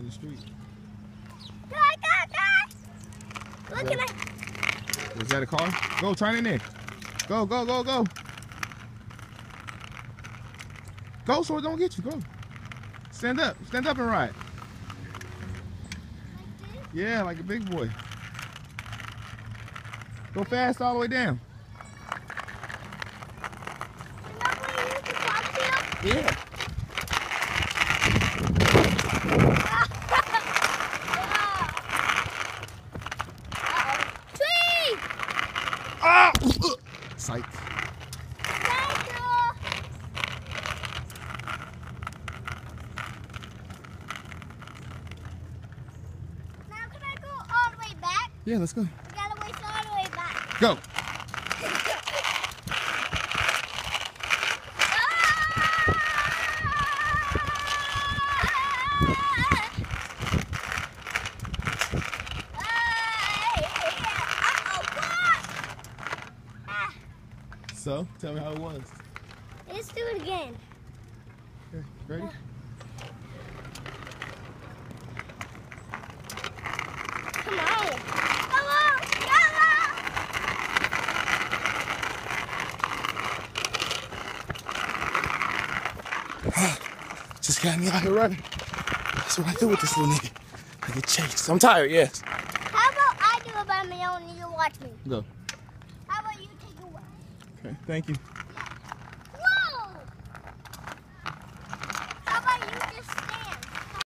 in the street. Go! Look at that. Is that a car? Go, turn in there. Go. Go so it don't get you. Go. Stand up and ride. Like this? Yeah, like a big boy. Go fast all the way down. Is that what you use to talk to him? Yeah. Tree! Ah! Psych. Thank you. Now can I go all the way back? Yeah, let's go. We gotta wait all the way back. Go. So, tell me how it was. Let's do it again. Okay, ready? Come on. Come on. Just got me out here running. That's what I do with this little nigga. I get chased. I'm tired, yes. How about I do it by my own and you watch me? Go. How about you take a walk? Okay, thank you.